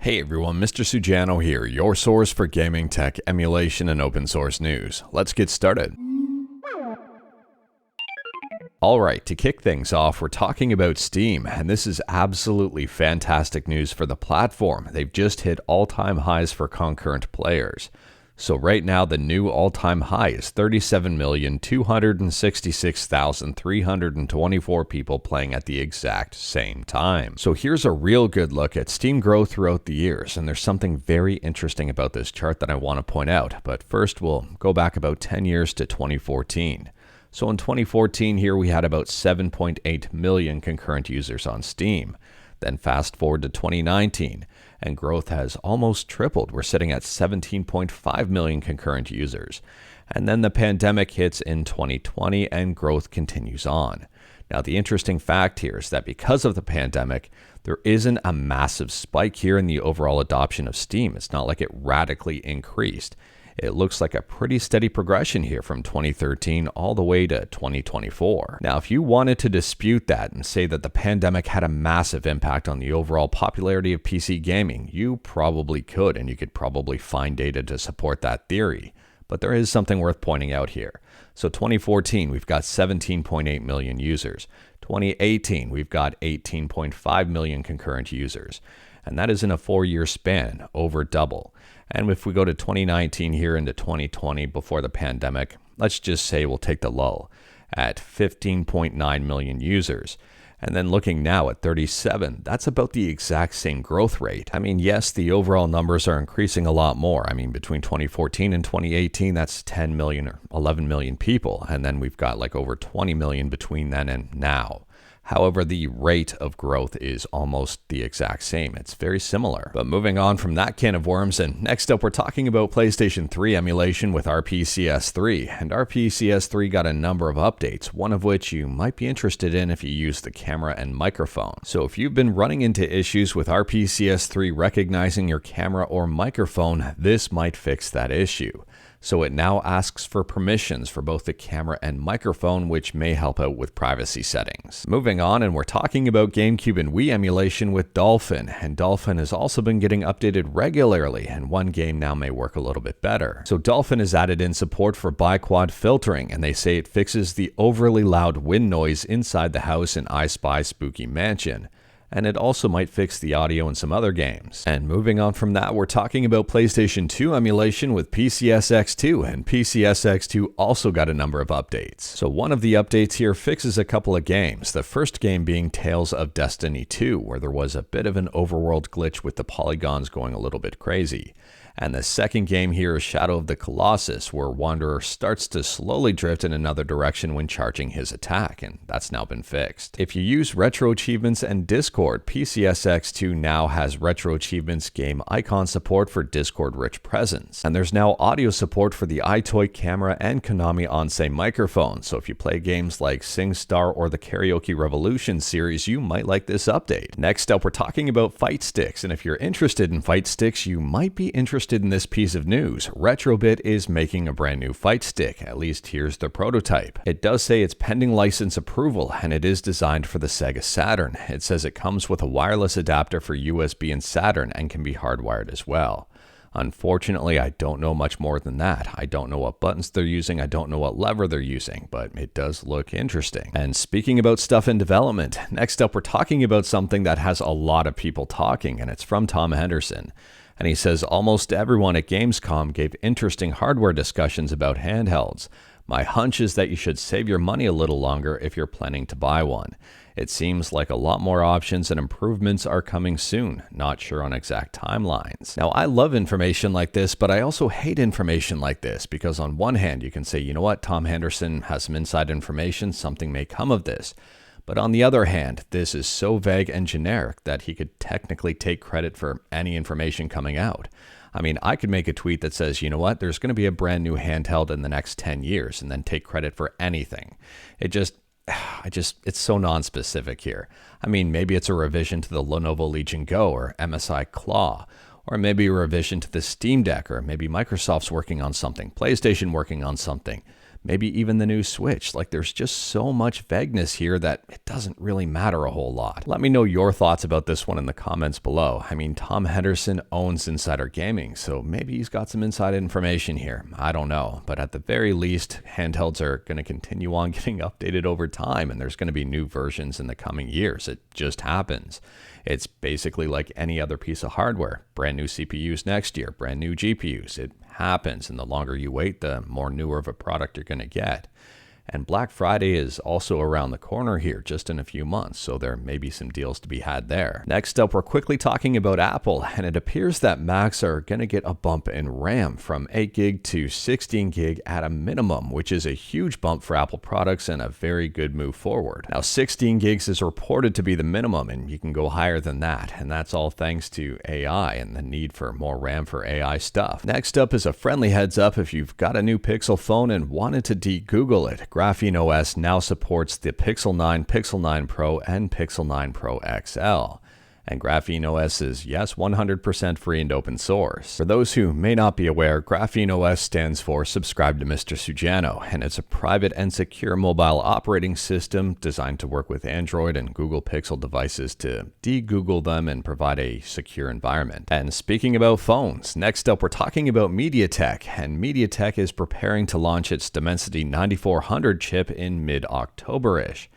Hey everyone, Mr. Sujano here, your source for gaming tech, emulation, and open source news. Let's get started. Alright, to kick things off, we're talking about Steam, and this is absolutely fantastic news for the platform. They've just hit all-time highs for concurrent players. So right now, the new all-time high is 37,266,324 people playing at the exact same time. So here's a real good look at Steam growth throughout the years, and there's something very interesting about this chart that I want to point out. But first, we'll go back about 10 years to 2014. So in 2014 here, we had about 7.8 million concurrent users on Steam. Then fast forward to 2019, and growth has almost tripled. We're sitting at 17.5 million concurrent users. And then the pandemic hits in 2020, and growth continues on. Now, the interesting fact here is that because of the pandemic, there isn't a massive spike here in the overall adoption of Steam. It's not like it radically increased. It looks like a pretty steady progression here from 2013 all the way to 2024. Now, if you wanted to dispute that and say that the pandemic had a massive impact on the overall popularity of PC gaming, you probably could, and you could probably find data to support that theory. But there is something worth pointing out here. So 2014, we've got 17.8 million users. 2018, we've got 18.5 million concurrent users. And that is in a 4-year span, over double. And if we go to 2019 here into 2020 before the pandemic, let's just say we'll take the lull at 15.9 million users. And then looking now at 37, that's about the exact same growth rate. I mean, yes, the overall numbers are increasing a lot more. I mean, between 2014 and 2018, that's 10 million or 11 million people. And then we've got like over 20 million between then and now. However, the rate of growth is almost the exact same. It's very similar. But moving on from that can of worms, and next up we're talking about PlayStation 3 emulation with RPCS3. And RPCS3 got a number of updates, one of which you might be interested in if you use the camera and microphone. So if you've been running into issues with RPCS3 recognizing your camera or microphone, this might fix that issue. So it now asks for permissions for both the camera and microphone, which may help out with privacy settings. Moving on, and we're talking about GameCube and Wii emulation with Dolphin. And Dolphin has also been getting updated regularly, and one game now may work a little bit better. So Dolphin has added in support for biquad filtering, and they say it fixes the overly loud wind noise inside the house in I Spy Spooky Mansion. And it also might fix the audio in some other games. And moving on from that, we're talking about PlayStation 2 emulation with PCSX2, and PCSX2 also got a number of updates. So one of the updates here fixes a couple of games, the first game being Tales of Destiny 2, where there was a bit of an overworld glitch with the polygons going a little bit crazy. And the second game here is Shadow of the Colossus, where Wanderer starts to slowly drift in another direction when charging his attack, and that's now been fixed. If you use Retro Achievements and Discord, PCSX2 now has Retro Achievements game icon support for Discord-rich presence. And there's now audio support for the iToy camera and Konami Onsei microphone, so if you play games like SingStar or the Karaoke Revolution series, you might like this update. Next up, we're talking about fight sticks, and if you're interested in fight sticks, you might be interested in this piece of news. Retrobit is making a brand new fight stick, at least here's the prototype. It does say it's pending license approval, and it is designed for the Sega Saturn. It says it comes with a wireless adapter for USB and Saturn and can be hardwired as well. Unfortunately, I don't know much more than that. I don't know what buttons they're using, I don't know what lever they're using, but it does look interesting. And speaking about stuff in development, next up we're talking about something that has a lot of people talking, and it's from Tom Henderson. And he says, almost everyone at Gamescom gave interesting hardware discussions about handhelds. My hunch is that you should save your money a little longer if you're planning to buy one. It seems like a lot more options and improvements are coming soon, not sure on exact timelines. Now, I love information like this, but I also hate information like this, because on one hand, you can say, you know what, Tom Henderson has some inside information, something may come of this. But on the other hand, this is so vague and generic that he could technically take credit for any information coming out. I mean, I could make a tweet that says, you know what, there's going to be a brand new handheld in the next 10 years, and then take credit for anything. It's so non-specific here. I mean, maybe it's a revision to the Lenovo Legion Go or MSI Claw, or maybe a revision to the Steam Deck, or maybe Microsoft's working on something, PlayStation working on something. maybe even the new Switch. Like, there's just so much vagueness here that it doesn't really matter a whole lot. Let me know your thoughts about this one in the comments below. I mean, Tom Henderson owns Insider Gaming, so maybe he's got some inside information here. I don't know, but at the very least, handhelds are going to continue on getting updated over time, and there's going to be new versions in the coming years. It just happens. It's basically like any other piece of hardware. Brand new CPUs next year, brand new GPUs. It happens, and the longer you wait, the more newer of a product you're going to get. And Black Friday is also around the corner here, just in a few months, so there may be some deals to be had there. Next up, we're quickly talking about Apple, and it appears that Macs are going to get a bump in RAM from 8 gig to 16 gig at a minimum, which is a huge bump for Apple products and a very good move forward. Now, 16 gigs is reported to be the minimum, and you can go higher than that, and that's all thanks to AI and the need for more RAM for AI stuff. Next up is a friendly heads up if you've got a new Pixel phone and wanted to de-Google it. GrapheneOS now supports the Pixel 9, Pixel 9 Pro, and Pixel 9 Pro XL. And GrapheneOS is, yes, 100% free and open source. For those who may not be aware, GrapheneOS stands for Subscribe to Mr. Sujano, and it's a private and secure mobile operating system designed to work with Android and Google Pixel devices to de-Google them and provide a secure environment. And speaking about phones, next up we're talking about MediaTek, and MediaTek is preparing to launch its Dimensity 9400 chip in mid-October-ish.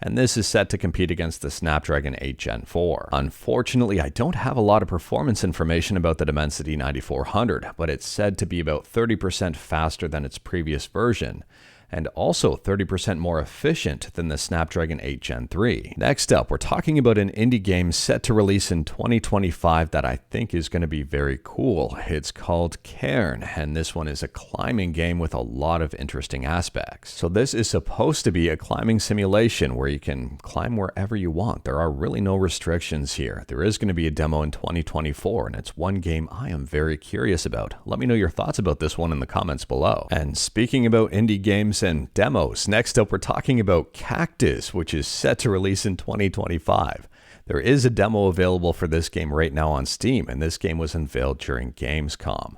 And this is set to compete against the Snapdragon 8 Gen 4. Unfortunately, I don't have a lot of performance information about the Dimensity 9400, but it's said to be about 30% faster than its previous version, and also 30% more efficient than the Snapdragon 8 Gen 3. Next up, we're talking about an indie game set to release in 2025 that I think is going to be very cool. It's called Cairn, and this one is a climbing game with a lot of interesting aspects. So this is supposed to be a climbing simulation where you can climb wherever you want. There are really no restrictions here. There is going to be a demo in 2024, and it's one game I am very curious about. Let me know your thoughts about this one in the comments below. And speaking about indie games and demos, next up we're talking about Cactus, which is set to release in 2025. There is a demo available for this game right now on Steam, and this game was unveiled during Gamescom.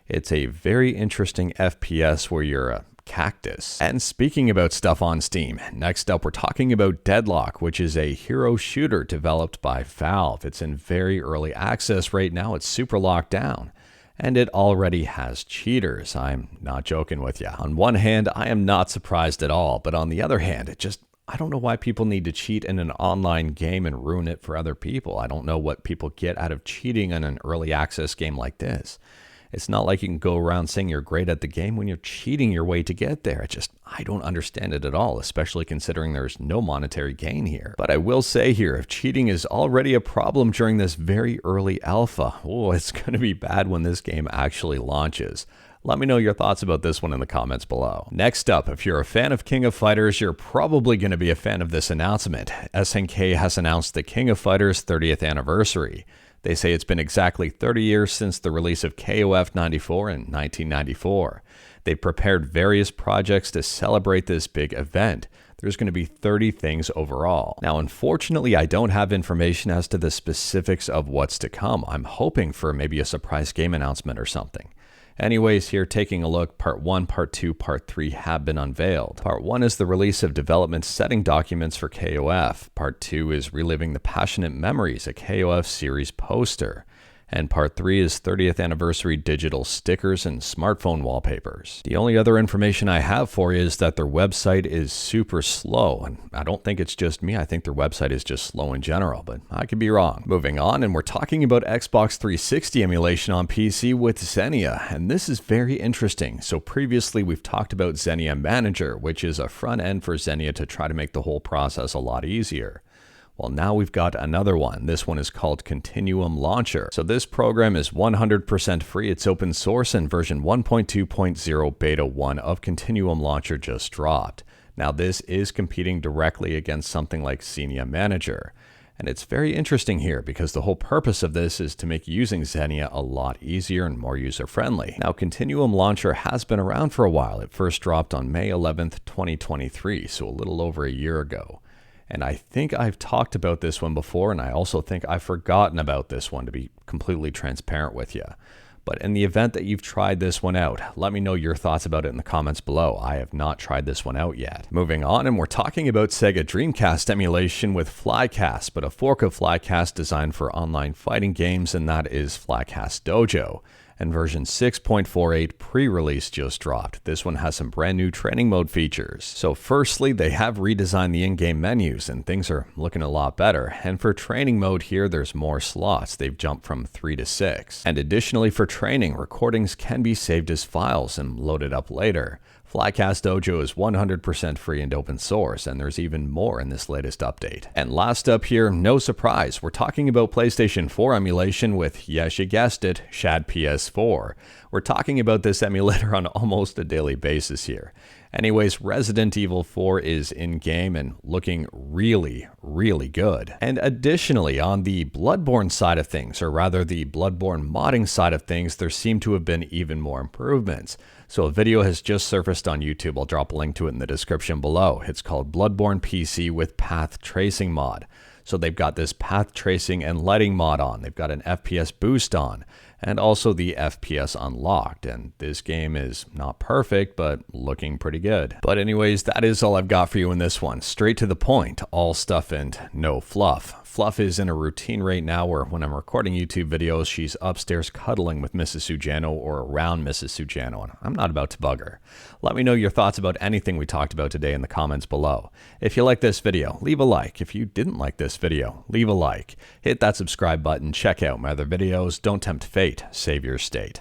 It's a very interesting FPS where you're a cactus. And speaking about stuff on Steam, next up we're talking about Deadlock, which is a hero shooter developed by Valve. It's in very early access right now. It's super locked down. And it already has cheaters. I'm not joking with you. On one hand, I am not surprised at all, but on the other hand, I don't know why people need to cheat in an online game and ruin it for other people. I don't know what people get out of cheating in an early access game like this. It's not like you can go around saying you're great at the game when you're cheating your way to get there. I don't understand it at all, especially considering there's no monetary gain here. But I will say here, if cheating is already a problem during this very early alpha, it's going to be bad when this game actually launches. Let me know your thoughts about this one in the comments below. Next up, if you're a fan of King of Fighters, you're probably going to be a fan of this announcement. SNK has announced the King of Fighters 30th anniversary. They say it's been exactly 30 years since the release of KOF 94 in 1994. They've prepared various projects to celebrate this big event. There's going to be 30 things overall. Now, unfortunately, I don't have information as to the specifics of what's to come. I'm hoping for maybe a surprise game announcement or something. Anyways, here taking a look, Part 1, Part 2, Part 3 have been unveiled. Part 1 is the release of development setting documents for KOF. Part 2 is reliving the passionate memories, a KOF series poster. And Part 3 is 30th anniversary digital stickers and smartphone wallpapers. The only other information I have for you is that their website is super slow, and I don't think it's just me. I think their website is just slow in general, but I could be wrong. Moving on, and we're talking about Xbox 360 emulation on PC with Xenia, and this is very interesting. So previously we've talked about Xenia Manager, which is a front end for Xenia to try to make the whole process a lot easier. Well, now we've got another one. This one is called Continuum Launcher. So this program is 100% free. It's open source, and version 1.2.0 beta 1 of Continuum Launcher just dropped. Now this is competing directly against something like Xenia Manager. And it's very interesting here because the whole purpose of this is to make using Xenia a lot easier and more user-friendly. Now, Continuum Launcher has been around for a while. It first dropped on May 11th, 2023, so a little over a year ago. And I think I've talked about this one before, and I also think I've forgotten about this one, to be completely transparent with you. But in the event that you've tried this one out, let me know your thoughts about it in the comments below. I have not tried this one out yet. Moving on, and we're talking about Sega Dreamcast emulation with Flycast, but a fork of Flycast designed for online fighting games, and that is Flycast Dojo. And version 6.48 pre-release just dropped. This one has some brand new training mode features. So firstly, they have redesigned the in-game menus and things are looking a lot better. And for training mode here, there's more slots. They've jumped from 3 to 6. And additionally for training, recordings can be saved as files and loaded up later. Flycast Dojo is 100% free and open source, and there's even more in this latest update. And last up here, no surprise, we're talking about PlayStation 4 emulation with, yes you guessed it, Shad PS4. We're talking about this emulator on almost a daily basis here. Anyways, Resident Evil 4 is in-game and looking really, really good. And additionally, on the Bloodborne side of things, or rather the Bloodborne modding side of things, there seem to have been even more improvements. So a video has just surfaced on YouTube. I'll drop a link to it in the description below. It's called Bloodborne PC with Path Tracing mod. So they've got this path tracing and lighting mod on. They've got an FPS boost on, and also the FPS unlocked. And this game is not perfect, but looking pretty good. But anyways, that is all I've got for you in this one. Straight to the point, all stuff and no fluff. Fluff is in a routine right now where when I'm recording YouTube videos, she's upstairs cuddling with Mrs. Sujano or around Mrs. Sujano, and I'm not about to bug her. Let me know your thoughts about anything we talked about today in the comments below. If you like this video, leave a like. If you didn't like this video, leave a like. Hit that subscribe button, check out my other videos. Don't tempt fate, save your state.